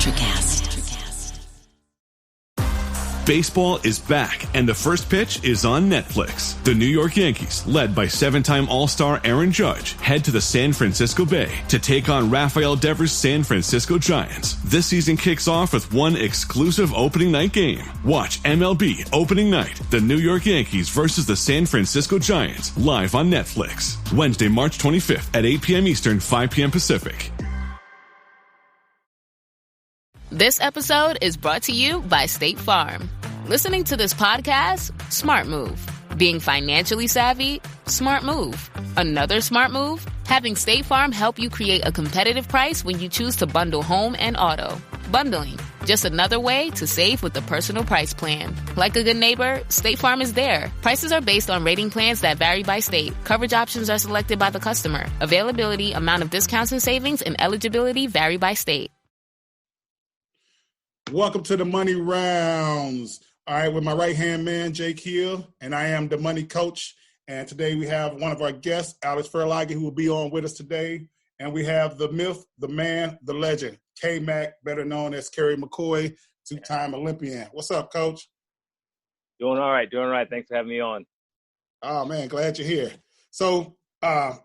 Electricast. Baseball is back, and the first pitch is on Netflix. The New York Yankees, led by seven-time All-Star Aaron Judge, head to the San Francisco Bay to take on Rafael Devers' San Francisco Giants. This season kicks off with one exclusive opening night game. Watch MLB Opening Night, the New York Yankees versus the San Francisco Giants, live on Netflix. Wednesday, March 25th at 8 p.m. Eastern, 5 p.m. Pacific. This episode is brought to you by State Farm. Listening to this podcast? Smart move. Being financially savvy? Smart move. Another smart move? Having State Farm help you create a competitive price when you choose to bundle home and auto. Bundling, just another way to save with the Personal Price Plan. Like a good neighbor, State Farm is there. Prices are based on rating plans that vary by state. Coverage options are selected by the customer. Availability, amount of discounts and savings, and eligibility vary by state. Welcome to the Money Rounds. All right, with my right-hand man, Jake Hill, and I am the Money Coach. And today we have one of our guests, Alex Ferlage, who will be on with us today. And we have the myth, the man, the legend, K-Mac, better known as Kerry McCoy, two-time Olympian. What's up, Coach? Doing all right. Thanks for having me on. Oh, man, glad you're here. So we're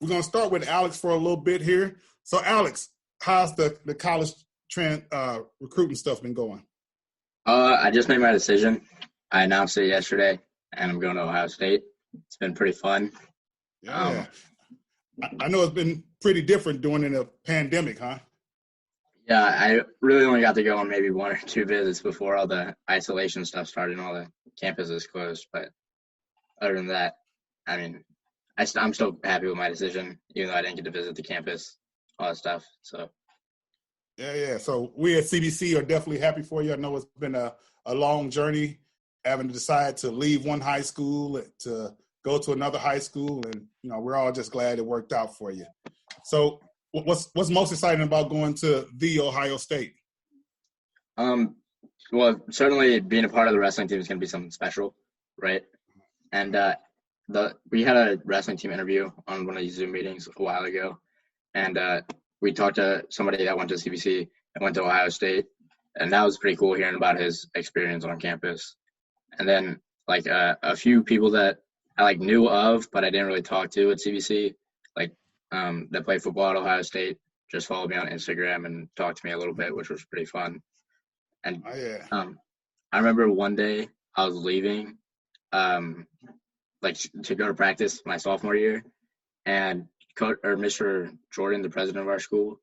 going to start with Alex for a little bit here. So, Alex, how's the college recruiting stuff been going? I just made my decision. I announced it yesterday, and I'm going to Ohio State. It's been pretty fun. Yeah. I know it's been pretty different during the pandemic, huh? Yeah, I really only got to go on maybe one or two visits before all the isolation stuff started and all the campuses closed. But other than that, I mean, I'm still happy with my decision, even though I didn't get to visit the campus, all that stuff. So. Yeah. So we at CBC are definitely happy for you. I know it's been a long journey having to decide to leave one high school to go to another high school. And, you know, we're all just glad it worked out for you. So what's most exciting about going to the Ohio State? Well, certainly being a part of the wrestling team is going to be something special, right? And we had a wrestling team interview on one of these Zoom meetings a while ago. And we talked to somebody that went to CBC and went to Ohio State, and that was pretty cool hearing about his experience on campus. And then, like, a few people that I, like, knew of, but I didn't really talk to at CBC, like, that play football at Ohio State, just followed me on Instagram and talked to me a little bit, which was pretty fun. And I remember one day I was leaving, to go to practice my sophomore year, and Mr. Jordan, the president of our school,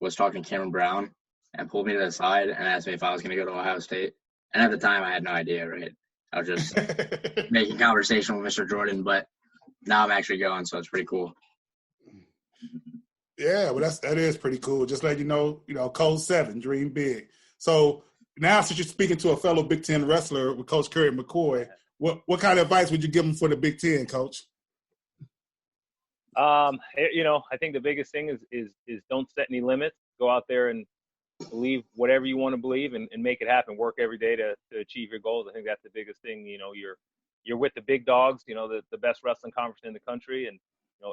was talking to Cameron Brown and pulled me to the side and asked me if I was going to go to Ohio State. And at the time, I had no idea, right? I was just making conversation with Mr. Jordan, but now I'm actually going, so it's pretty cool. Yeah, well, that is pretty cool. Just let you know, Code 7, dream big. So now, since you're speaking to a fellow Big Ten wrestler with Coach Kerry McCoy, what kind of advice would you give him for the Big Ten, Coach? I think the biggest thing is don't set any limits. Go out there and believe whatever you want to believe and make it happen. Work every day to achieve your goals. I think that's the biggest thing. You're with the big dogs, the best wrestling conference in the country, and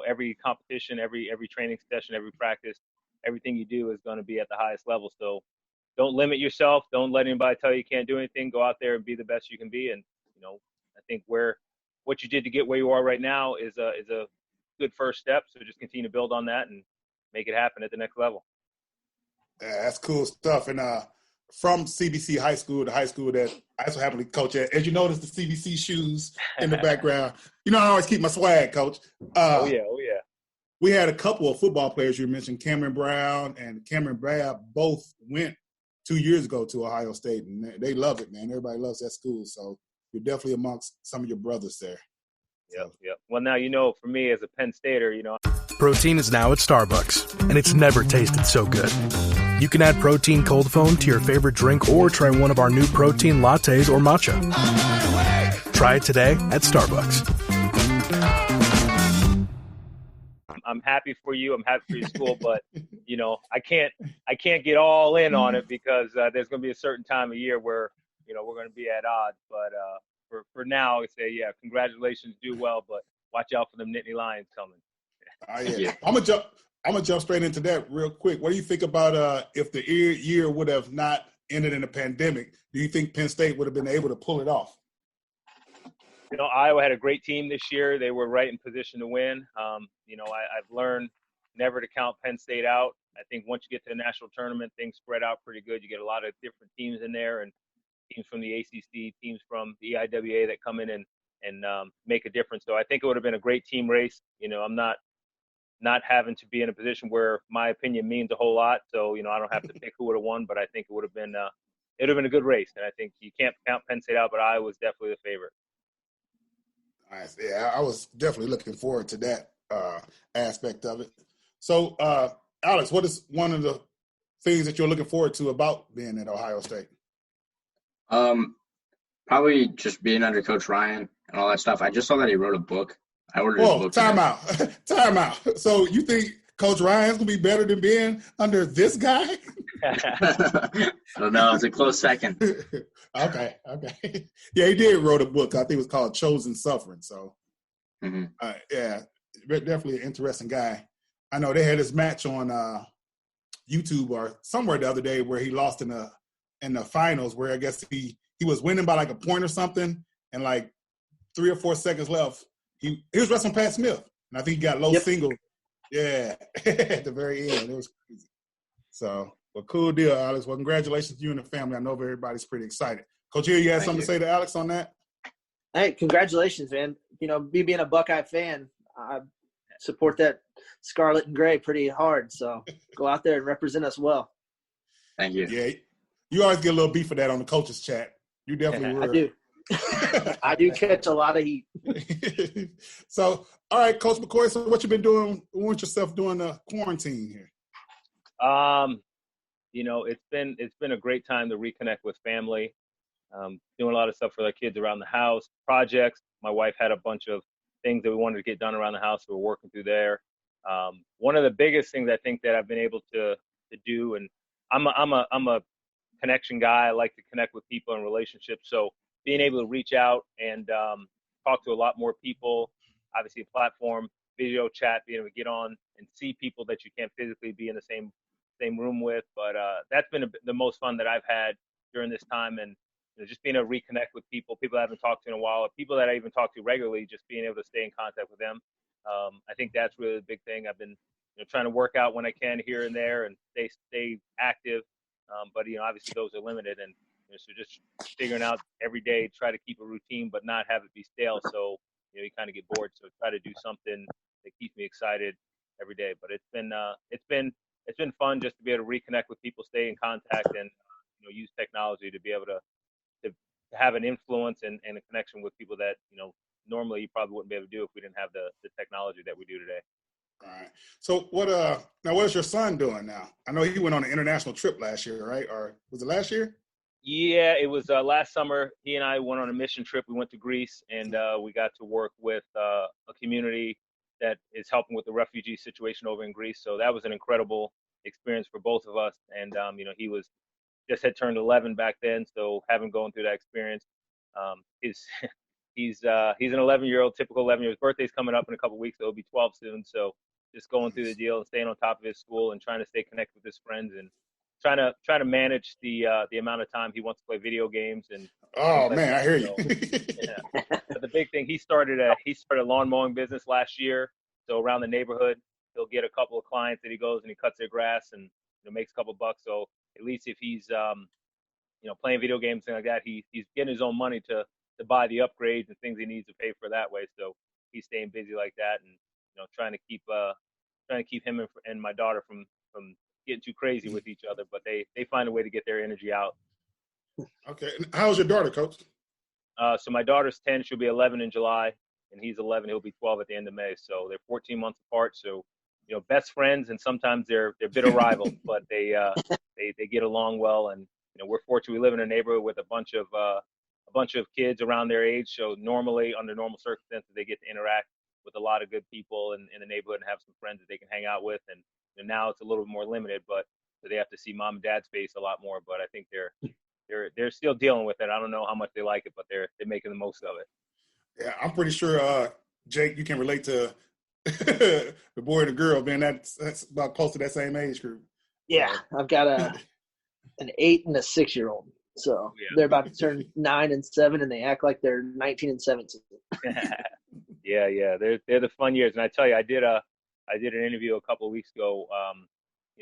every competition, every training session, every practice, everything you do is going to be at the highest level. So don't limit yourself. Don't let anybody tell you can't do anything. Go out there and be the best you can be. And I think what you did to get where you are right now is a good first step. So just continue to build on that and make it happen at the next level. Yeah, that's cool stuff. And from CBC High School, the high school that I also happen to coach at, as you notice the CBC shoes in the background, I always keep my swag, Coach. Oh yeah. We had a couple of football players you mentioned, Cameron Brown and Cameron Brad, both went 2 years ago to Ohio State, and they love it, man. Everybody loves that school. So you're definitely amongst some of your brothers there. Yep. Well, now, for me as a Penn Stater, Protein is now at Starbucks, and it's never tasted so good. You can add protein cold foam to your favorite drink or try one of our new protein lattes or matcha. Try it today at Starbucks. I'm happy for you. I'm happy for your school, but I can't get all in on it because there's going to be a certain time of year where we're going to be at odds. But for now, I say congratulations, do well, but watch out for them Nittany Lions coming. Yeah. I'm I'm going to jump straight into that real quick. What do you think about if the year would have not ended in a pandemic? Do you think Penn State would have been able to pull it off? Iowa had a great team this year. They were right in position to win. I've learned never to count Penn State out. I think once you get to the national tournament, things spread out pretty good. You get a lot of different teams in there, and teams from the ACC, teams from the EIWA that come in and make a difference. So I think it would have been a great team race. I'm not having to be in a position where my opinion means a whole lot. So, I don't have to pick who would have won, but I think it would have been a good race. And I think you can't count Penn State out, but Iowa was definitely the favorite. Nice. Yeah, I was definitely looking forward to that aspect of it. So, Alex, what is one of the things that you're looking forward to about being at Ohio State? Probably just being under Coach Ryan and all that stuff. I just saw that he wrote a book. I ordered his book. Time out. So you think Coach Ryan's going to be better than being under this guy? I don't know. It's a close second. Okay. Yeah, he did wrote a book. I think it was called Chosen Suffering. So, yeah, definitely an interesting guy. I know they had this match on YouTube or somewhere the other day where he lost in the finals, where I guess he was winning by like a point or something, and like 3 or 4 seconds left. He was wrestling Pat Smith, and I think he got low single. Yeah, at the very end. It was crazy. So, well, cool deal, Alex. Well, congratulations to you and the family. I know everybody's pretty excited. Coach Hill, you had something to say to Alex on that? Hey, congratulations, man. Me being a Buckeye fan, I support that scarlet and gray pretty hard. So go out there and represent us well. Thank you. Yeah, you always get a little beef for that on the coaches chat. You definitely were. I do. I do catch a lot of heat. So, all right, Coach McCoy, so what you been doing? Want yourself doing the quarantine here? It's been a great time to reconnect with family. Doing a lot of stuff for the kids around the house, projects. My wife had a bunch of things that we wanted to get done around the house, so we're working through there. One of the biggest things I think that I've been able to do, and I'm a connection guy. I like to connect with people and relationships. So being able to reach out and talk to a lot more people, obviously a platform, video chat, being able to get on and see people that you can't physically be in the same room with. But that's been the most fun that I've had during this time, and just being able to reconnect with people I haven't talked to in a while, or people that I even talk to regularly, just being able to stay in contact with them. I think that's really the big thing. I've been trying to work out when I can here and there and stay active. But obviously those are limited, and so just figuring out every day, try to keep a routine, but not have it be stale. So you kind of get bored. So try to do something that keeps me excited every day. But it's been fun just to be able to reconnect with people, stay in contact, and use technology to be able to have an influence and a connection with people that normally you probably wouldn't be able to do if we didn't have the technology that we do today. All right. So what is your son doing now? I know he went on an international trip last year, right? Or was it last year? Yeah, it was last summer. He and I went on a mission trip. We went to Greece, and we got to work with a community that is helping with the refugee situation over in Greece. So that was an incredible experience for both of us. And he had turned 11 back then, so having gone through that experience, he's an 11-year-old, typical 11-year-old. His birthday's coming up in a couple of weeks, so he'll be 12 soon. So just going through the deal and staying on top of his school and trying to stay connected with his friends and trying to manage the amount of time he wants to play video games. And man, I hear you. Yeah. But the big thing, he started a lawn mowing business last year. So around the neighborhood, he'll get a couple of clients that he goes and he cuts their grass and makes a couple bucks. So at least if he's playing video games, things like that, he's getting his own money to buy the upgrades and things he needs to pay for that way. So he's staying busy like that, and trying to keep him and my daughter from getting too crazy with each other. But they find a way to get their energy out. Okay. How's your daughter, Coach? So my daughter's 10. She'll be 11 in July, and he's 11. He'll be 12 at the end of May. So they're 14 months apart. So best friends, and sometimes they're bitter rivals, but they get along well. And we're fortunate we live in a neighborhood with a bunch of kids around their age. So normally, under normal circumstances, they get to interact with a lot of good people in the neighborhood and have some friends that they can hang out with. And now it's a little more limited, but so they have to see mom and dad's face a lot more. But I think they're still dealing with it. I don't know how much they like it, but they're making the most of it. Yeah, I'm pretty sure, Jake, you can relate to The boy and the girl, man, that's about close to that same age group. Yeah, I've got an 8 and a 6-year-old. So they're about to turn 9 and 7, and they act like they're 19 and 17. Yeah. They're the fun years. And I tell you, I did an interview a couple of weeks ago,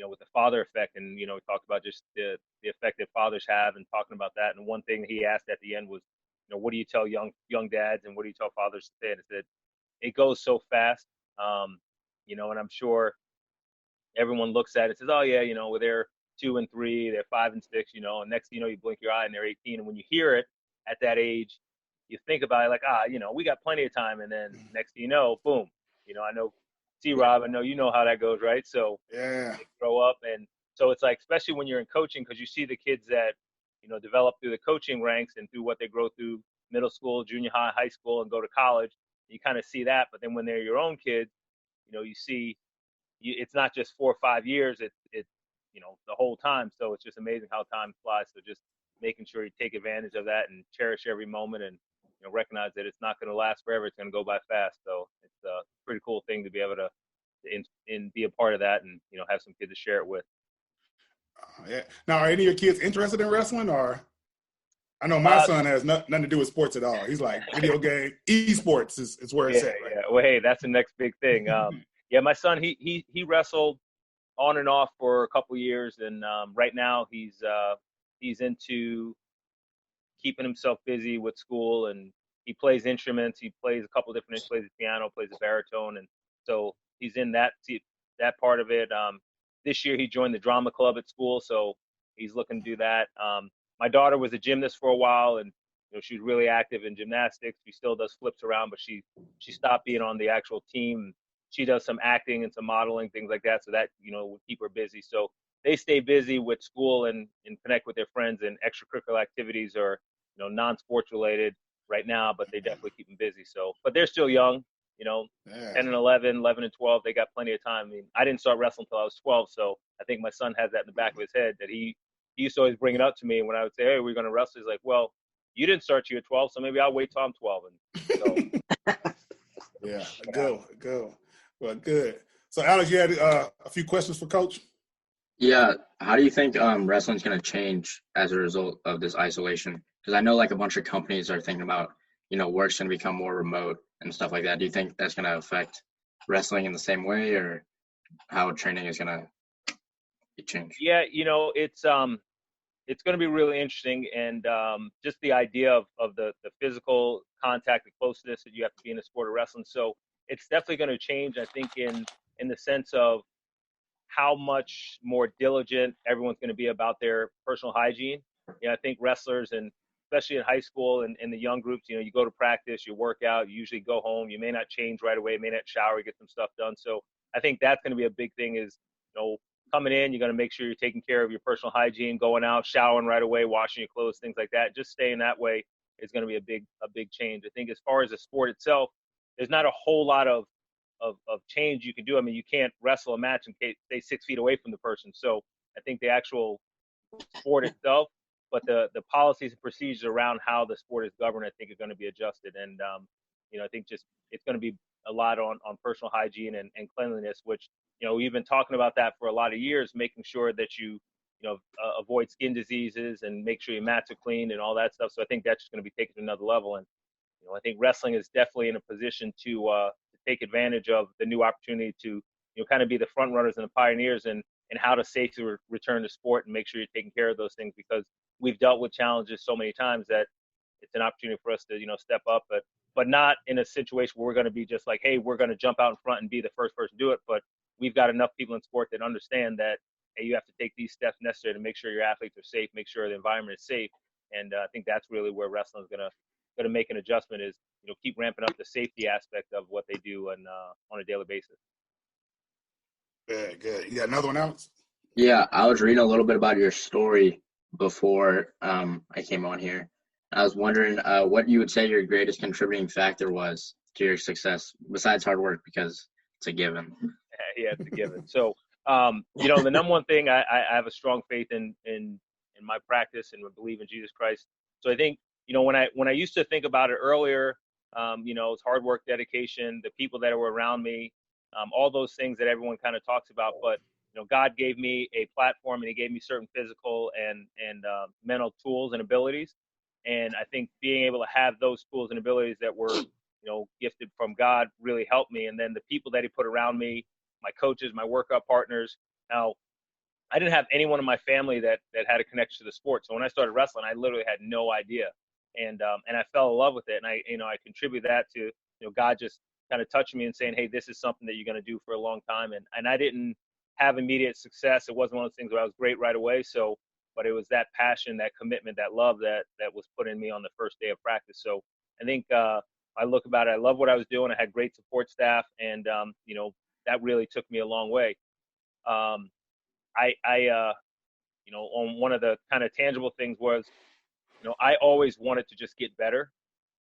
with the father effect, and we talked about just the effect that fathers have, and talking about that. And one thing he asked at the end was, what do you tell young dads, and what do you tell fathers to say? And I said, it goes so fast, and I'm sure everyone looks at it and says, oh yeah, well, they're 2 and 3, they're 5 and 6, and next thing you know, you blink your eye and they're 18. And when you hear it at that age, you think about it like, we got plenty of time. And then next thing you know, boom, I know Rob, I know you know how that goes, right? So yeah, they grow up, and so it's like, especially when you're in coaching, because you see the kids that develop through the coaching ranks and through what they grow through middle school, junior high, high school, and go to college. You kind of see that, but then when they're your own kids, you see it's not just 4 or 5 years; it's the whole time. So it's just amazing how time flies. So just making sure you take advantage of that and cherish every moment, and recognize that it's not going to last forever. It's going to go by fast. So it's a pretty cool thing to be able to be a part of that, and have some kids to share it with. Yeah. Now, are any of your kids interested in wrestling? Or I know my son has nothing to do with sports at all. He's like video game, esports is where it's at. Right? Yeah. Well, hey, that's the next big thing. My son he wrestled on and off for a couple of years, and right now he's into keeping himself busy with school, and he plays instruments. He plays a couple different instruments, plays the piano, plays the baritone, and so he's in that part of it. This year he joined the drama club at school, so he's looking to do that. My daughter was a gymnast for a while, and she was really active in gymnastics. She still does flips around, but she stopped being on the actual team. She does some acting and some modeling, things like that, so that would keep her busy. So they stay busy with school and connect with their friends, and extracurricular activities are non-sports related right now, but they definitely keep them busy. So, but they're still young, 10 and 11 and 12, they got plenty of time. I mean, I didn't start wrestling until I was 12, so I think my son has that in the back of his head, that he used to always bring it up to me. And when I would say, hey, we're going to wrestle, he's like, well, you didn't start till you're 12, so maybe I'll wait till I'm 12. And so, yeah, go. Well, good. So, Alex, you had a few questions for Coach? Yeah. How do you think wrestling's going to change as a result of this isolation? Because I know like a bunch of companies are thinking about, work's going to become more remote and stuff like that. Do you think that's going to affect wrestling in the same way, or how training is going to be changed? Yeah, it's going to be really interesting, and just the idea of the physical contact, the closeness that you have to be in the sport of wrestling. So it's definitely going to change, I think, in the sense of how much more diligent everyone's going to be about their personal hygiene. I think wrestlers, and especially in high school and in the young groups, you go to practice, you work out, you usually go home, you may not change right away, may not shower, get some stuff done. So I think that's going to be a big thing is, coming in, you're going to make sure you're taking care of your personal hygiene, going out, showering right away, washing your clothes, things like that. Just staying that way is going to be a big change. I think as far as the sport itself, there's not a whole lot of change you can do. I mean, you can't wrestle a match and stay 6 feet away from the person. So I think the actual sport itself, but the policies and procedures around how the sport is governed, I think are going to be adjusted. And, I think just it's going to be a lot on personal hygiene and cleanliness, which, we've been talking about that for a lot of years, making sure that you avoid skin diseases and make sure your mats are clean and all that stuff. So I think that's just going to be taken to another level. And, I think wrestling is definitely in a position to take advantage of the new opportunity to, kind of be the front runners and the pioneers and how to safely return to sport and make sure you're taking care of those things, because we've dealt with challenges so many times that it's an opportunity for us to, step up, but not in a situation where we're going to be just like, hey, we're going to jump out in front and be the first person to do it. But we've got enough people in sport that understand that, hey, you have to take these steps necessary to make sure your athletes are safe, make sure the environment is safe. And I think that's really where wrestling is going to make an adjustment, is, keep ramping up the safety aspect of what they do on a daily basis. Good. You got another one, Alex? Yeah, I was reading a little bit about your story before I came on here. I was wondering what you would say your greatest contributing factor was to your success, besides hard work, because it's a given. Yeah, it's a given. So, the number one thing, I have a strong faith in my practice and believe in Jesus Christ. So I think, when I used to think about it earlier, it's hard work, dedication, the people that were around me, all those things that everyone kind of talks about. But, God gave me a platform, and he gave me certain physical and mental tools and abilities. And I think being able to have those tools and abilities that were, gifted from God really helped me. And then the people that he put around me, my coaches, my workout partners. Now, I didn't have anyone in my family that had a connection to the sport. So when I started wrestling, I literally had no idea. And I fell in love with it. And I contribute that to, God just kind of touching me and saying, hey, this is something that you're going to do for a long time. And I didn't have immediate success. It wasn't one of those things where I was great right away. So, but it was that passion, that commitment, that love that was put in me on the first day of practice. So I think I look about it, I love what I was doing. I had great support staff, and that really took me a long way. On one of the kind of tangible things was, I always wanted to just get better.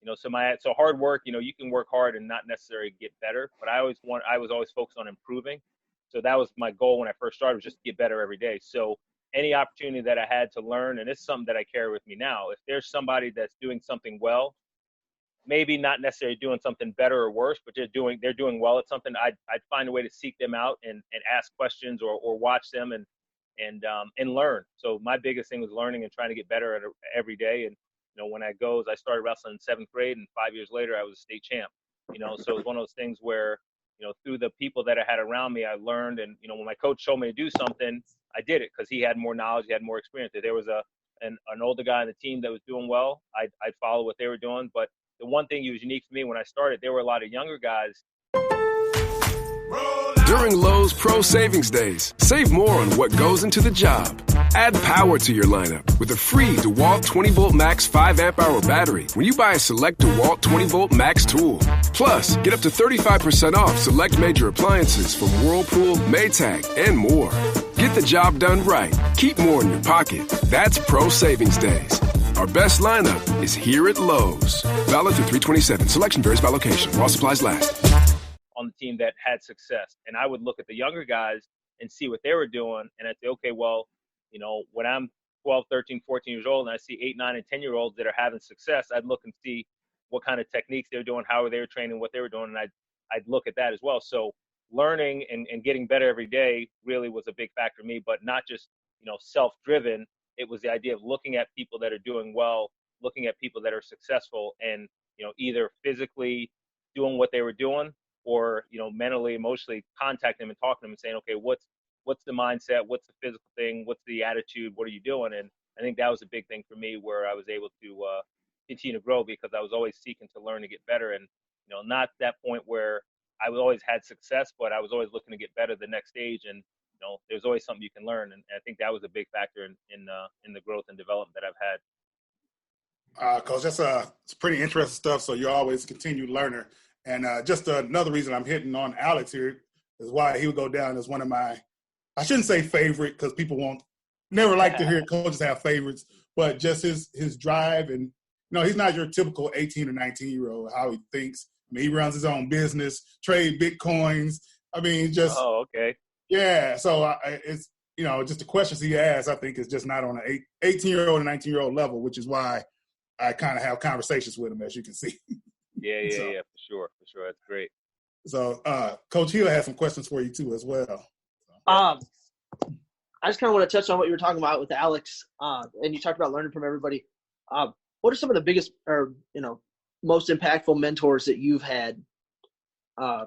So hard work, you can work hard and not necessarily get better, but I was always focused on improving. So that was my goal when I first started, was just to get better every day. So any opportunity that I had to learn, and it's something that I carry with me now, if there's somebody that's doing something well, maybe not necessarily doing something better or worse, but they're doing well at something, I'd find a way to seek them out and ask questions or watch them and learn. So my biggest thing was learning and trying to get better at it every day. And when I started wrestling in 7th grade, and 5 years later I was a state champ. So it was one of those things where through the people that I had around me, I learned. And when my coach told me to do something, I did it because he had more knowledge, he had more experience. If there was an older guy on the team that was doing well, I'd follow what they were doing. But the one thing that was unique for me when I started, there were a lot of younger guys. During Lowe's Pro Savings Days, save more on what goes into the job. Add power to your lineup with a free DeWalt 20-volt max 5-amp-hour battery when you buy a select DeWalt 20-volt max tool. Plus, get up to 35% off select major appliances from Whirlpool, Maytag, and more. Get the job done right. Keep more in your pocket. That's Pro Savings Days. Our best lineup is here at Lowe's. Valid through 3/27. Selection varies by location. While supplies last. On the team that had success. And I would look at the younger guys and see what they were doing. And I'd say, okay, well, when I'm 12, 13, 14 years old and I see 8, 9, and 10-year-olds that are having success, I'd look and see what kind of techniques they were doing, how they were training, what they were doing. And I'd look at that as well. So learning and getting better every day really was a big factor for me, but not just, self-driven. It was the idea of looking at people that are doing well, looking at people that are successful, and, either physically doing what they were doing, or mentally, emotionally contact them and talk to them and saying, okay, what's the mindset, what's the physical thing, what's the attitude, what are you doing? And I think that was a big thing for me, where I was able to continue to grow, because I was always seeking to learn and get better. And not that point where I always had success, but I was always looking to get better the next stage. And there's always something you can learn, and I think that was a big factor in the growth and development that I've had. Coach, it's pretty interesting stuff. So you're always a continued learner. And just another reason I'm hitting on Alex here is why he would go down as one of my, I shouldn't say favorite, because people never like to hear coaches have favorites, but just his drive. And, he's not your typical 18 or 19-year-old, how he thinks. I mean, he runs his own business, trade Bitcoins. I mean, just. Oh, okay. Yeah. So it's, just the questions he asks, I think, is just not on an 18-year-old and 19-year-old level, which is why I kind of have conversations with him, as you can see. Yeah, for sure. That's great. So, Coach Hill has some questions for you too, as well. I just kind of want to touch on what you were talking about with Alex, and you talked about learning from everybody. What are some of the biggest, or most impactful mentors that you've had,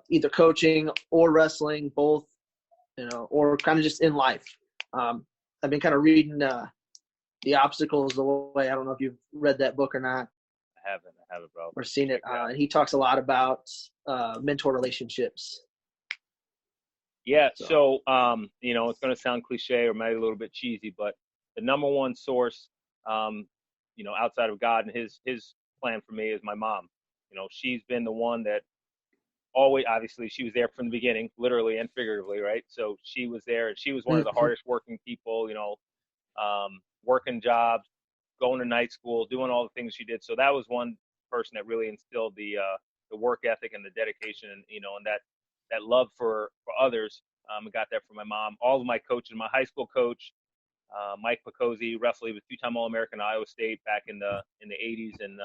either coaching or wrestling, both, or kind of just in life? I've been kind of reading The Obstacle Is the Way. I don't know if you've read that book or not. I haven't, bro. Or seen it. And he talks a lot about mentor relationships. Yeah. So, it's going to sound cliche or maybe a little bit cheesy, but the number one source, outside of God and his plan for me is my mom. She's been the one that always, obviously she was there from the beginning, literally and figuratively, right? So she was there, and she was one of the hardest working people, working jobs, going to night school, doing all the things she did. So that was one person that really instilled the work ethic and the dedication, and and that love for others. I got that from my mom. All of my coaches, my high school coach, Mike Picozzi, wrestler, he was 2-time All-American at Iowa State back in the 80s, and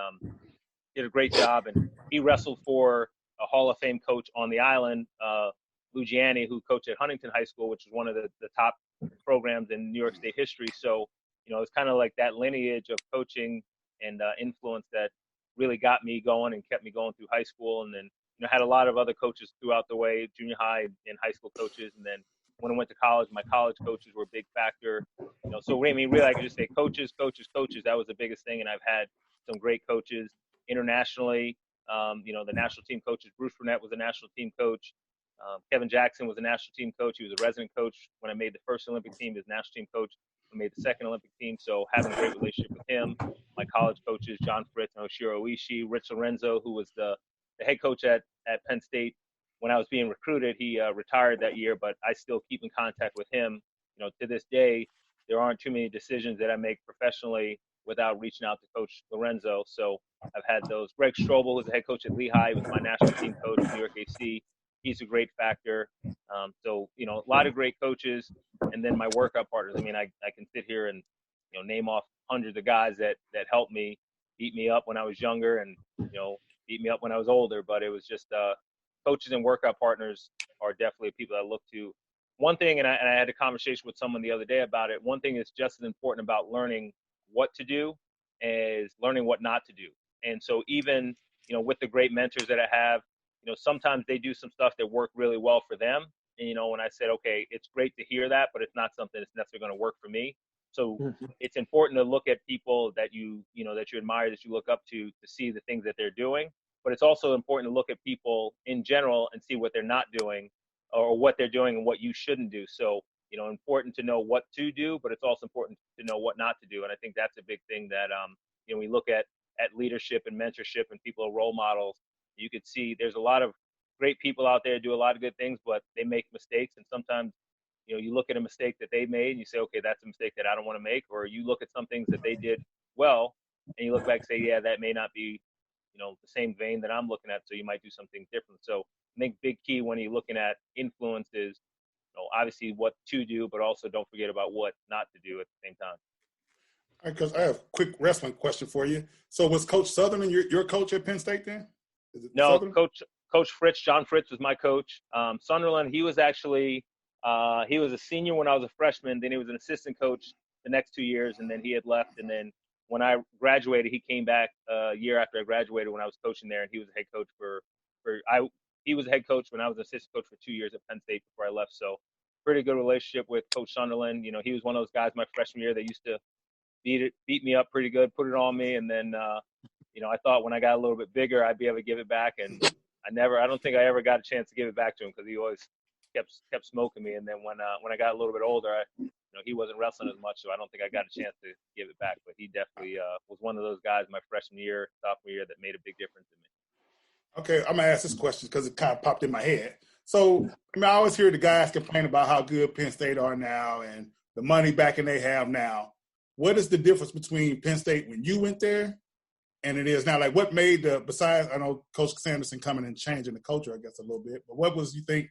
did a great job. And he wrestled for a Hall of Fame coach on the island, Lugiani, who coached at Huntington High School, which is one of the top programs in New York State history. So, it's kind of like that lineage of coaching and influence that really got me going and kept me going through high school. And then, had a lot of other coaches throughout the way, junior high and high school coaches. And then when I went to college, my college coaches were a big factor. So I mean, really, I could just say coaches. That was the biggest thing. And I've had some great coaches internationally. The national team coaches. Bruce Burnett was a national team coach. Kevin Jackson was a national team coach. He was a resident coach when I made the first Olympic team. He was national team coach when I made the second Olympic team. So having a great relationship with him. My college coaches, John Fritz and Oshiro Oishi. Rich Lorenzo, who was the head coach at Penn State when I was being recruited. He retired that year, but I still keep in contact with him. To this day, there aren't too many decisions that I make professionally without reaching out to Coach Lorenzo. So I've had those. Greg Strobel was the head coach at Lehigh, was my national team coach at New York AC. He's a great factor. So, a lot of great coaches. And then my workout partners. I mean, I can sit here and, name off hundreds of guys that helped me, beat me up when I was younger and, beat me up when I was older. But it was just coaches and workout partners are definitely people I look to. One thing, and I had a conversation with someone the other day about it, one thing that's just as important about learning what to do is learning what not to do. And so even, with the great mentors that I have, sometimes they do some stuff that work really well for them. And, when I said, okay, it's great to hear that, but it's not something that's necessarily going to work for me. So it's important to look at people that that you admire, that you look up to see the things that they're doing. But it's also important to look at people in general and see what they're not doing or what they're doing and what you shouldn't do. So, important to know what to do, but it's also important to know what not to do. And I think that's a big thing that, we look at leadership and mentorship and people are role models. You could see there's a lot of great people out there do a lot of good things, but they make mistakes. And sometimes, you look at a mistake that they made and you say, okay, that's a mistake that I don't want to make. Or you look at some things that they did well and you look back and say, yeah, that may not be, the same vein that I'm looking at. So you might do something different. So I think big key when you're looking at influence is, obviously what to do, but also don't forget about what not to do at the same time. Because I have a quick wrestling question for you. So was Coach Sutherland your coach at Penn State then? No, Sutherland? Coach Fritz, John Fritz was my coach. Sunderland, he was actually he was a senior when I was a freshman. Then he was an assistant coach the next 2 years, and then he had left. And then when I graduated, he came back a year after I graduated when I was coaching there, and he was a head coach he was a head coach when I was an assistant coach for 2 years at Penn State before I left. So pretty good relationship with Coach Sunderland. He was one of those guys my freshman year that used to beat me up pretty good, put it on me, and then I thought when I got a little bit bigger I'd be able to give it back, and I don't think I ever got a chance to give it back to him because he always kept smoking me. And then when I got a little bit older, he wasn't wrestling as much, so I don't think I got a chance to give it back. But he definitely was one of those guys my freshman year, sophomore year that made a big difference in me. Okay, I'm gonna ask this question because it kind of popped in my head. So I always hear the guys complain about how good Penn State are now and the money backing they have now. What is the difference between Penn State when you went there and it is now? Like, what made besides, I know Coach Sanderson coming and changing the culture, I guess, a little bit, but what was, you think,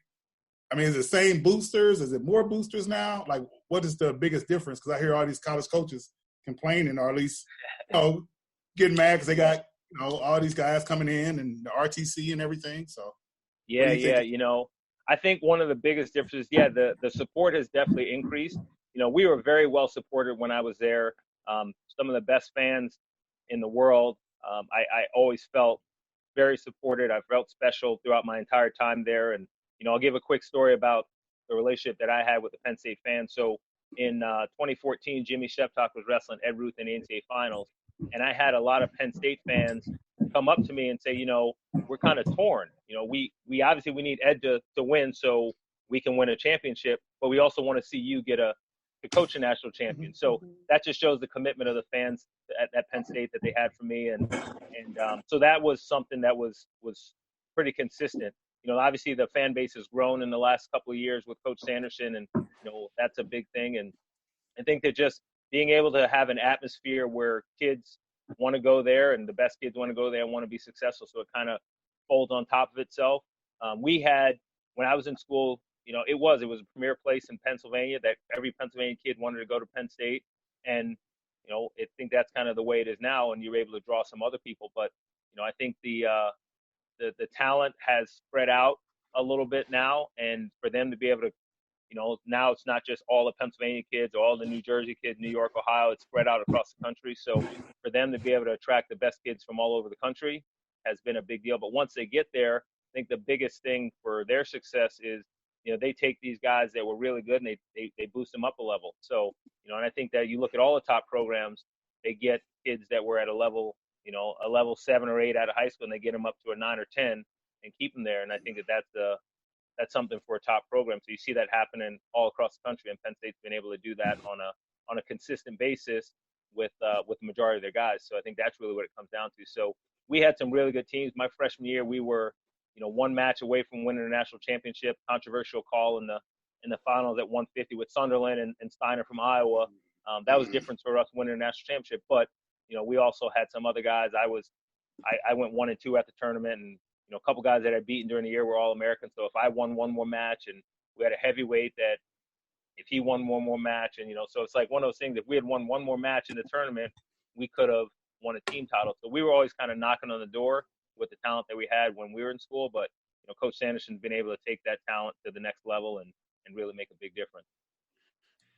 is it the same boosters? Is it more boosters now? Like, what is the biggest difference? Because I hear all these college coaches complaining, or at least, getting mad because they got, all these guys coming in and the RTC and everything. So, yeah. I think one of the biggest differences, the support has definitely increased. We were very well supported when I was there. Some of the best fans in the world. I always felt very supported. I felt special throughout my entire time there. And, I'll give a quick story about the relationship that I had with the Penn State fans. So in 2014, Jimmy Shevtok was wrestling Ed Ruth in the NCAA finals. And I had a lot of Penn State fans come up to me and say, we're kind of torn. We obviously we need Ed to win so we can win a championship, but we also want to see you get to coach a national champion. So that just shows the commitment of the fans at Penn State that they had for me. And so that was something that was pretty consistent. Obviously the fan base has grown in the last couple of years with Coach Sanderson, and, that's a big thing. And I think that just being able to have an atmosphere where kids want to go there and the best kids want to go there and want to be successful. So it kind of folds on top of itself. We had, when I was in school, it was a premier place in Pennsylvania that every Pennsylvania kid wanted to go to Penn State. And, I think that's kind of the way it is now, and you're able to draw some other people. But, I think the talent has spread out a little bit now, and for them to be able to, now it's not just all the Pennsylvania kids or all the New Jersey kids, New York, Ohio, it's spread out across the country. So for them to be able to attract the best kids from all over the country has been a big deal. But once they get there, I think the biggest thing for their success is, they take these guys that were really good and they boost them up a level. So, and I think that you look at all the top programs, they get kids that were at a level 7 or 8 out of high school, and they get them up to a 9 or 10 and keep them there. And I think that's something for a top program. So you see that happening all across the country, and Penn State's been able to do that on a consistent basis with the majority of their guys. So I think that's really what it comes down to. So we had some really good teams. My freshman year, we were, one match away from winning a national championship. Controversial call in the finals at 150 with Sunderland and Steiner from Iowa. That was different for us winning a national championship. But we also had some other guys. I went 1 and 2 at the tournament, and a couple guys that I beaten during the year were all Americans. So if I won one more match, and we had a heavyweight that if he won one more match, and so it's like one of those things. If we had won one more match in the tournament, we could have won a team title. So we were always kind of knocking on the door with the talent that we had when we were in school. But Coach Sanderson's been able to take that talent to the next level and really make a big difference.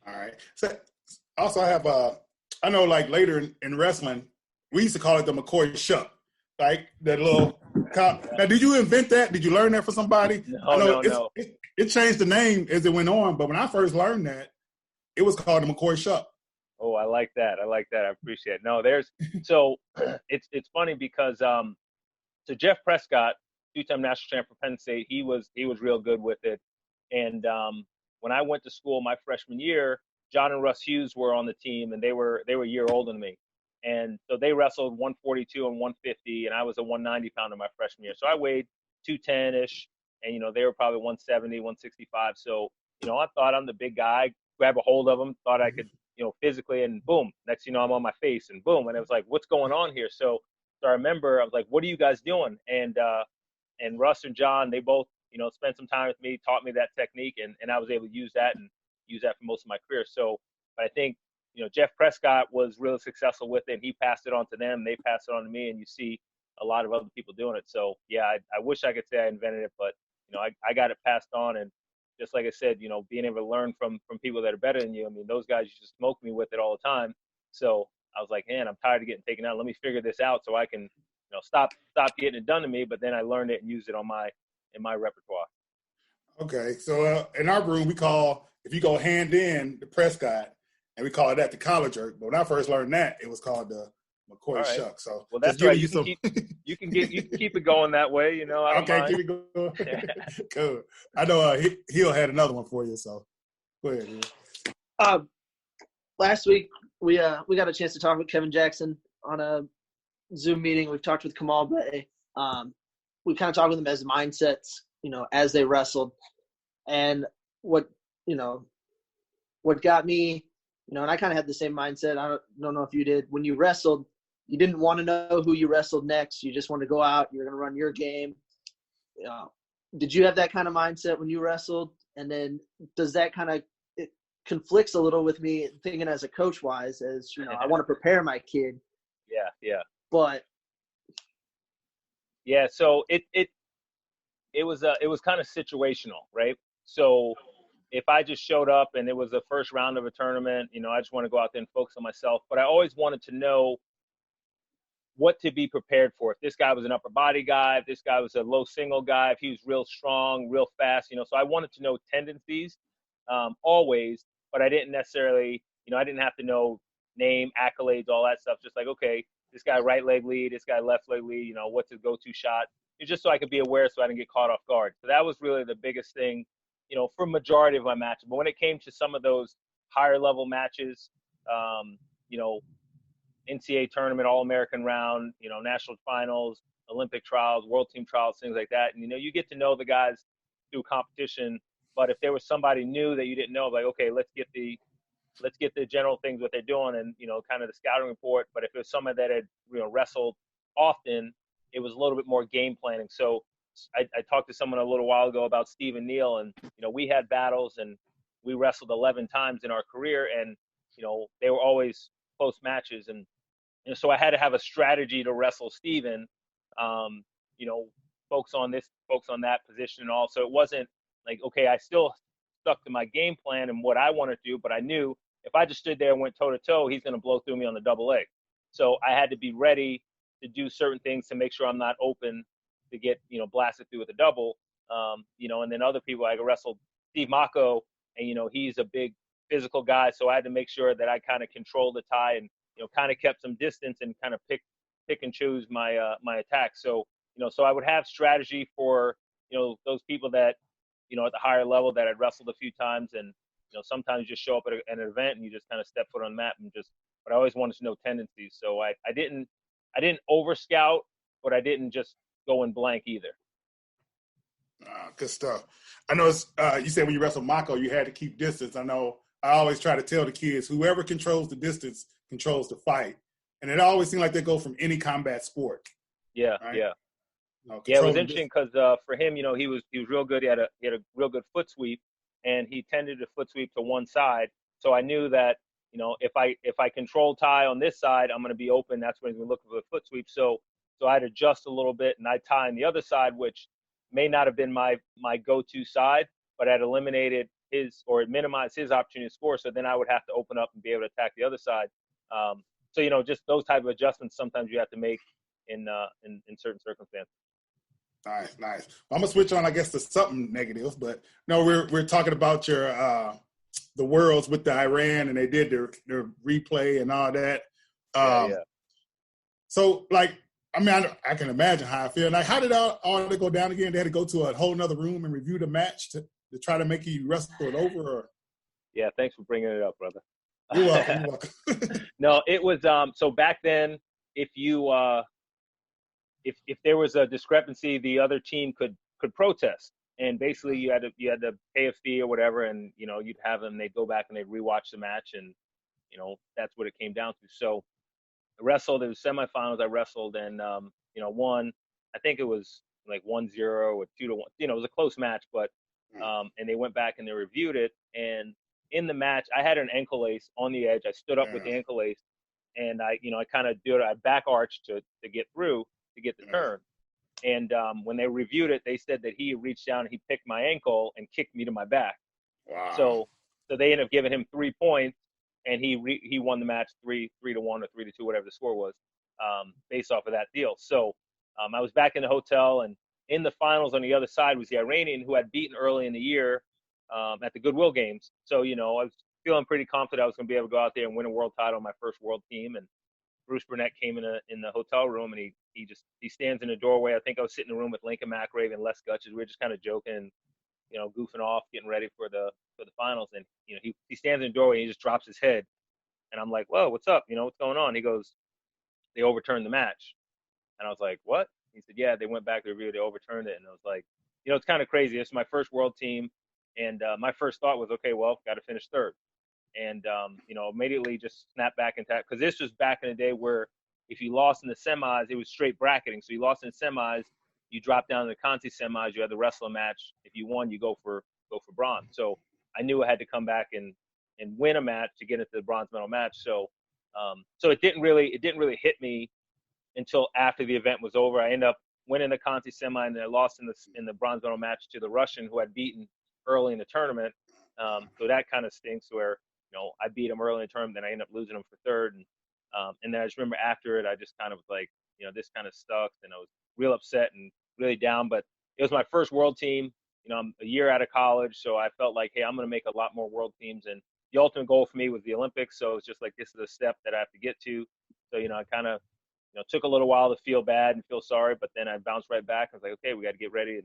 All right. So also I have I know like later in wrestling, we used to call it the McCoy Shuck, like that little cop. Now, did you invent that? Did you learn that from somebody? No. It changed the name as it went on, but when I first learned that, it was called the McCoy Shuck. Oh, I like that. I appreciate it. No, so it's funny because so Jeff Prescott, 2-time national champ for Penn State, he was real good with it. And when I went to school my freshman year, John and Russ Hughes were on the team, and they were a year older than me. And so they wrestled 142 and 150, and I was a 190 pounder my freshman year. So I weighed 210-ish, and, they were probably 170, 165. So, I thought I'm the big guy, grab a hold of them, thought I could, physically, and boom, next I'm on my face, and boom. And it was like, what's going on here? So I remember I was like, what are you guys doing? And Russ and John, they both, spent some time with me, taught me that technique, and I was able to use that for most of my career. So I think, Jeff Prescott was really successful with it, and he passed it on to them. They passed it on to me, and you see a lot of other people doing it. So, yeah, I wish I could say I invented it, but, I got it passed on. And just like I said, being able to learn from people that are better than you. I mean, those guys used to smoke me with it all the time. So I was like, man, I'm tired of getting taken out. Let me figure this out so I can, stop getting it done to me. But then I learned it and used it in my repertoire. Okay. So in our room, we call, if you go hand in, the Prescott, and we call that the collar jerk. But when I first learned that, it was called the McCoy Shuck. So well, that's right. You can keep it going that way. I don't mind. Keep it going. Cool. I know Hill had another one for you. So go ahead. Last week we got a chance to talk with Kevin Jackson on a Zoom meeting. We've talked with Kamal Bay. We kind of talked with them as mindsets, as they wrestled, and what got me. And I kind of had the same mindset. I don't know if you did. When you wrestled, you didn't want to know who you wrestled next. You just wanted to go out. You're going to run your game. Did you have that kind of mindset when you wrestled? And then does that kind of – it conflicts a little with me thinking as a coach-wise as, I want to prepare my kid. Yeah. But – yeah, so it was kind of situational, right? So – if I just showed up and it was the first round of a tournament, I just want to go out there and focus on myself. But I always wanted to know what to be prepared for. If this guy was an upper body guy, if this guy was a low single guy, if he was real strong, real fast, so I wanted to know tendencies always, but I didn't necessarily, I didn't have to know name, accolades, all that stuff. Just like, okay, this guy right leg lead, this guy left leg lead, what's his go-to shot? It's just so I could be aware so I didn't get caught off guard. So that was really the biggest thing, for majority of my matches. But when it came to some of those higher level matches, NCAA tournament, All-American round, national finals, Olympic trials, world team trials, things like that. And, you get to know the guys through competition. But if there was somebody new that you didn't know, like, okay, let's get the general things, what they're doing, and, kind of the scouting report. But if it was somebody that had, wrestled often, it was a little bit more game planning. So I talked to someone a little while ago about Stephen Neal, and, we had battles and we wrestled 11 times in our career, and, they were always close matches. And so I had to have a strategy to wrestle Stephen, focus on this, focus on that position and all. So it wasn't like, okay, I still stuck to my game plan and what I wanted to do, but I knew if I just stood there and went toe-to-toe, he's going to blow through me on the double leg. So I had to be ready to do certain things to make sure I'm not open to get, blasted through with a double. And then other people, I wrestled Steve Mako, and, he's a big physical guy. So I had to make sure that I kind of controlled the tie and, kind of kept some distance and kind of pick and choose my attacks. So, so I would have strategy for, those people that, at the higher level that I'd wrestled a few times. And, sometimes you just show up at an event and you just kind of step foot on the mat but I always wanted to know tendencies. So I didn't over scout, but I didn't just go in blank either. Good stuff. I know you said when you wrestled Mako, you had to keep distance. I know I always try to tell the kids, whoever controls the distance controls the fight. And it always seemed like they go from any combat sport. Yeah, right? yeah. It was interesting because for him, he was real good. He had a real good foot sweep, and he tended to foot sweep to one side. So I knew that, if I control tie on this side, I'm going to be open. That's when he's going to look for the foot sweep. So I'd adjust a little bit, and I'd tie on the other side, which may not have been my go-to side, but I'd eliminated it minimized his opportunity to score. So then I would have to open up and be able to attack the other side. So just those type of adjustments sometimes you have to make in certain circumstances. Nice. Well, I'm gonna switch on, I guess, to something negative, but no, we're talking about your the Worlds with the Iran, and they did their replay and all that. Yeah. So, like, I mean, I can imagine how I feel. Like, how did all that go down again? They had to go to a whole nother room and review the match to try to make you wrestle it over? Or? Yeah, thanks for bringing it up, brother. You're welcome. No, it was so back then, if you if there was a discrepancy, the other team could protest, and basically you had to pay a fee or whatever, and you'd have them. They'd go back and they'd rewatch the match, and that's what it came down to. So I wrestled. It was semifinals. I wrestled and won. I think it was like 1-0 or 2-1. It was a close match, but and they went back and they reviewed it. And in the match, I had an ankle lace on the edge. I stood up with the ankle lace, and I kind of I back arched to get through to get the turn. And when they reviewed it, they said that he reached down and he picked my ankle and kicked me to my back. Wow. So they ended up giving him 3 points, and he won the match 3-1 or 3-2, whatever the score was, based off of that deal. So I was back in the hotel, and in the finals on the other side was the Iranian, who had beaten early in the year at the Goodwill Games. So I was feeling pretty confident I was going to be able to go out there and win a world title on my first world team. And Bruce Burnett came in the hotel room, and he stands in the doorway. I think I was sitting in the room with Lincoln McRae and Les Gutches. We were just kind of joking, goofing off, getting ready for the finals. And he stands in the doorway and he just drops his head, and I'm like, "Whoa, what's up? What's going on?" He goes, "They overturned the match," and I was like, "What?" He said, "Yeah, they went back to review. They overturned it." And I was like, it's kind of crazy. It's my first world team, and my first thought was, okay, well, got to finish third. And, immediately just snap back and tap. Because this was back in the day where if you lost in the semis, it was straight bracketing. So you lost in the semis, you drop down to the Conti semis, you had the wrestling match. If you won, you go for bronze. So I knew I had to come back and win a match to get into the bronze medal match. So it didn't really hit me until after the event was over. I ended up winning the Conti semi, and then I lost in the bronze medal match to the Russian, who I'd beaten early in the tournament. So that kind of stinks where, I beat him early in the tournament, then I ended up losing him for third. And then I just remember after it, I just kind of was like, this kind of sucks. And I was real upset and really down, but it was my first world team. I'm a year out of college. So I felt like, hey, I'm going to make a lot more world teams. And the ultimate goal for me was the Olympics. So it's just like, this is a step that I have to get to. So, I kind of, took a little while to feel bad and feel sorry, but then I bounced right back. I was like, okay, we got to get ready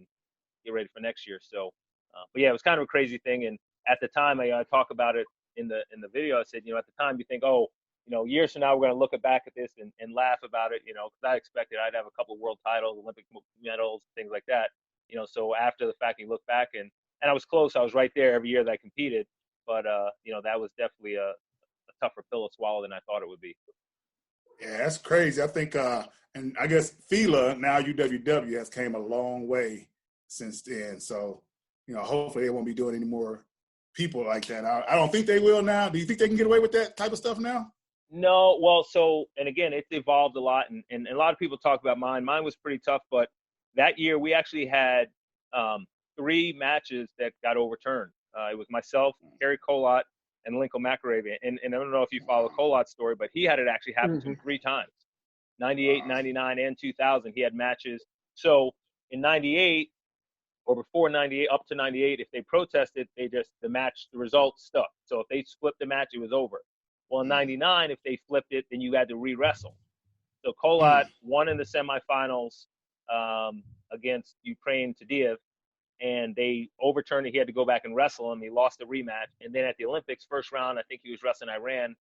for next year. So, but yeah, it was kind of a crazy thing. And at the time, I talk about it in the video. I said, at the time you think, years from now we're going to look back at this and laugh about it, because I expected I'd have a couple of world titles, Olympic medals, things like that. So after the fact, you look back and I was close. I was right there every year that I competed, but that was definitely a tougher pill to swallow than I thought it would be. Yeah, that's crazy. I think, and I guess FILA, now UWW, has came a long way since then. So, hopefully they won't be doing any more people like that. I don't think they will now. Do you think they can get away with that type of stuff now? No. Well, and again, it's evolved a lot, and a lot of people talk about mine. Mine was pretty tough, but that year we actually had 3 matches that got overturned. It was myself, Kerry McCoy, and Lincoln McElravy. And I don't know if you follow Colot's story, but he had it actually happen to him 3 times. 98, 99, and 2000, he had matches. So in 98, or before 98, up to 98, if they protested, the result stuck. So if they flipped the match, it was over. Well, in 99, if they flipped it, then you had to re-wrestle. So Kolot won in the semifinals against Ukraine Tadiev, and they overturned it. He had to go back and wrestle him. He lost the rematch. And then at the Olympics, first round, I think he was wrestling Iran,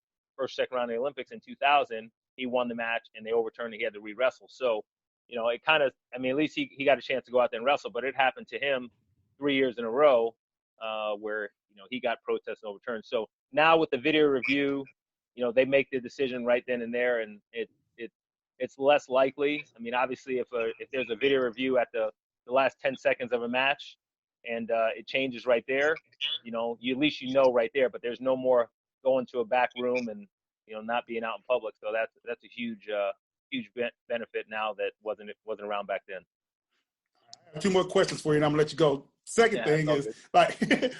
second round of the Olympics in 2000, he won the match, and they overturned it. He had to re-wrestle. So, it kind of, at least he got a chance to go out there and wrestle, but it happened to him 3 years in a row where, he got protested and overturned. So now with the video review, they make the decision right then and there, and it's less likely. Obviously, if there's a video review at the last 10 seconds of a match and it changes right there, you at least right there, but there's no more going to a back room and not being out in public. So that's a huge benefit now that wasn't around back then. I have 2 more questions for you, and I'm gonna let you go. Second thing is like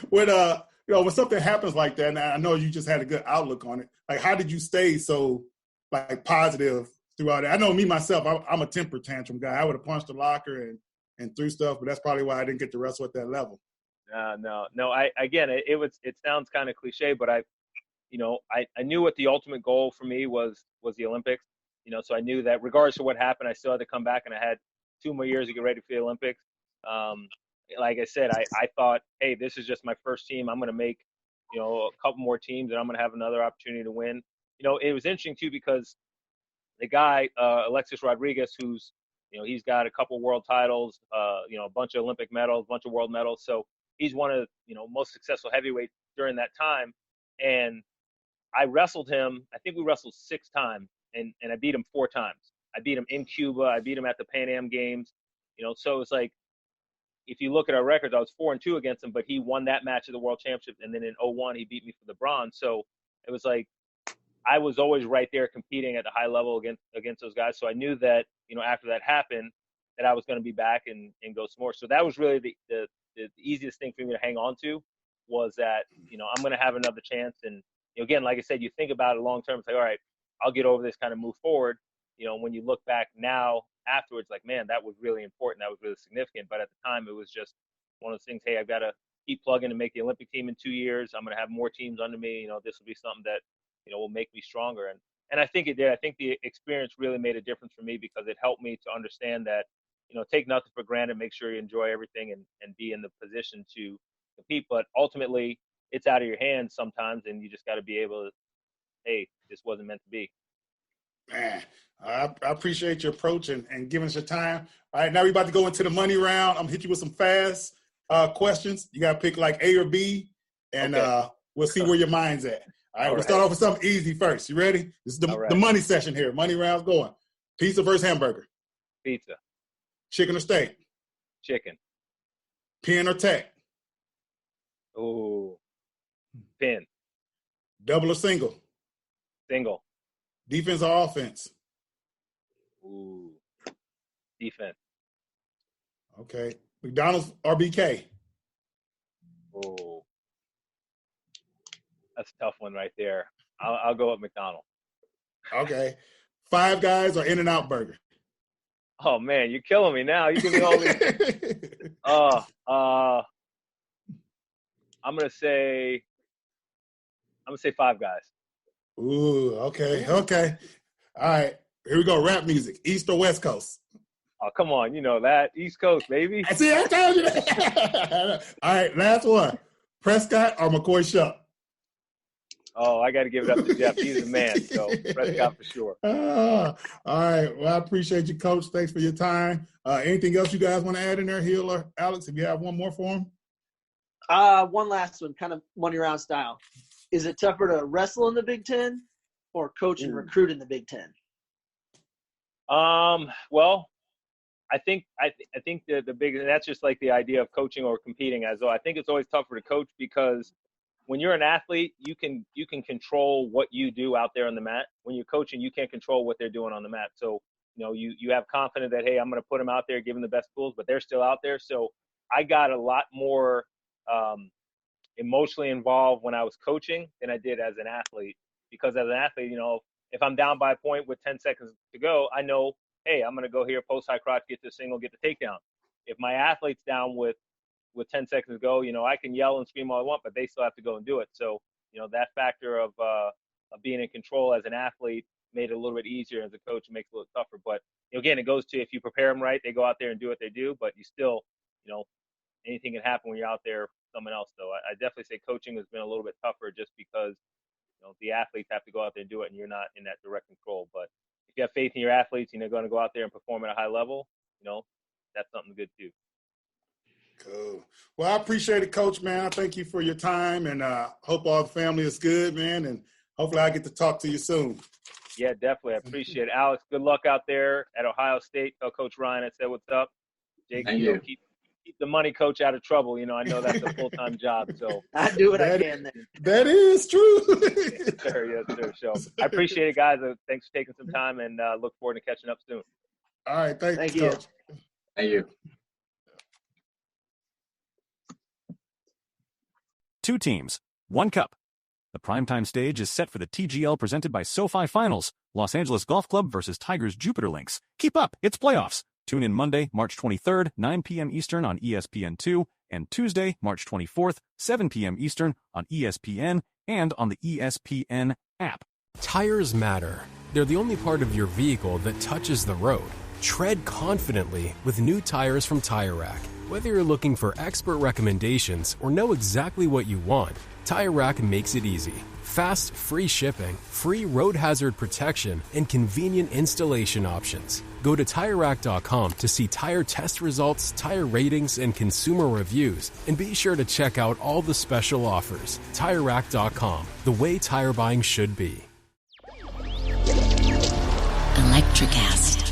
when something happens like that, and I know you just had a good outlook on it. Like, how did you stay so positive throughout it? I know me myself, I'm a temper tantrum guy. I would have punched the locker and threw stuff, but that's probably why I didn't get to wrestle at that level. No. It sounds kind of cliche, but I knew what the ultimate goal for me was the Olympics. So I knew that regardless of what happened, I still had to come back, and I had 2 more years to get ready for the Olympics. Like I said, I thought, hey, this is just my first team. I'm going to make, a couple more teams, and I'm going to have another opportunity to win. It was interesting too because the guy, Alexis Rodriguez, who's, he's got a couple world titles, a bunch of Olympic medals, a bunch of world medals. So he's one of, most successful heavyweights during that time. And I wrestled him. I think we wrestled 6 times, and I beat him 4 times. I beat him in Cuba. I beat him at the Pan Am Games. So it's like, if you look at our records, I was 4-2 against him, but he won that match at the World Championship, and then in 2001 he beat me for the bronze. So it was like I was always right there competing at the high level against those guys. So I knew that after that happened, that I was going to be back and go some more. So that was really the easiest thing for me to hang on to, was that I'm going to have another chance. And again, like I said, you think about it long term. It's like, all right, I'll get over this, kind of move forward. When you look back now afterwards, like, man, that was really important. That was really significant. But at the time, it was just one of those things. Hey, I've got to keep plugging and make the Olympic team in 2 years. I'm going to have more teams under me. This will be something that will make me stronger. And I think it did. I think the experience really made a difference for me, because it helped me to understand that take nothing for granted, make sure you enjoy everything, and be in the position to compete. But ultimately, it's out of your hands sometimes, and you just got to be able to, hey, this wasn't meant to be. Man, I appreciate your approach and giving us your time. All right, now we're about to go into the money round. I'm going to hit you with some fast questions. You got to pick like A or B, and we'll see where your mind's at. All right, we'll start off with something easy first. You ready? This is the money session here. Money round's going. Pizza versus hamburger? Pizza. Chicken or steak? Chicken. Pin or tech? Oh, pin. Double or single? Single. Defense or offense? Ooh, defense. Okay. McDonald's or BK? Oh, that's a tough one right there. I'll go with McDonald's. Okay. Five Guys or In-N-Out Burger? Oh man, you're killing me now. You give me all these. I'm gonna say Five Guys. Ooh, okay. All right, here we go. Rap music, East or West Coast? Oh, come on, you know that. East Coast, baby. I told you that. All right, last one. Prescott or McCoy Shuck? Oh, I got to give it up to Jeff. He's the man, so Prescott for sure. All right. Well, I appreciate you, Coach. Thanks for your time. Anything else you guys want to add in there, Hill or Alex, if you have one more for him? One last one, kind of money round style. Is it tougher to wrestle in the Big Ten or coach and recruit in the Big Ten? Well, I think the big, that's just like the idea of coaching or competing as well. I think it's always tougher to coach because when you're an athlete, you can control what you do out there on the mat. When you're coaching, you can't control what they're doing on the mat. So, you have confidence that, hey, I'm going to put them out there, give them the best tools, but they're still out there. So I got a lot more emotionally involved when I was coaching than I did as an athlete, because as an athlete, if I'm down by a point with 10 seconds to go, I know, hey, I'm going to go here, post high crotch, get the single, get the takedown. If my athlete's down with 10 seconds to go, I can yell and scream all I want, but they still have to go and do it. So, that factor of being in control as an athlete made it a little bit easier. As a coach, it makes it a little tougher. But again, it goes to, if you prepare them right, they go out there and do what they do, but you still, anything can happen when you're out there for someone else. So I definitely say coaching has been a little bit tougher, just because the athletes have to go out there and do it, and you're not in that direct control. But if you have faith in your athletes and they're going to go out there and perform at a high level, that's something good too. Cool. Well, I appreciate it, Coach, man. I thank you for your time, and hope all the family is good, man, and hopefully I get to talk to you soon. Yeah, definitely. I appreciate it. Alex, good luck out there at Ohio State. Tell Coach Ryan I said what's up. Jake, keep the money coach out of trouble. I know that's a full-time job, so I do what I can then. That is true. Yes, sir. So I appreciate it, guys. Thanks for taking some time, and look forward to catching up soon. All right, thank you, Coach. Thank you. 2 teams, 1 cup. The primetime stage is set for the TGL presented by SoFi Finals, Los Angeles Golf Club versus Tigers Jupiter Links. Keep up, it's playoffs. Tune in Monday, March 23rd, 9 p.m. Eastern on ESPN2, and Tuesday, March 24th, 7 p.m. Eastern on ESPN and on the ESPN app. Tires matter. They're the only part of your vehicle that touches the road. Tread confidently with new tires from Tire Rack. Whether you're looking for expert recommendations or know exactly what you want, Tire Rack makes it easy. Fast, free shipping, free road hazard protection, and convenient installation options. Go to TireRack.com to see tire test results, tire ratings, and consumer reviews. And be sure to check out all the special offers. TireRack.com, the way tire buying should be. Electricast.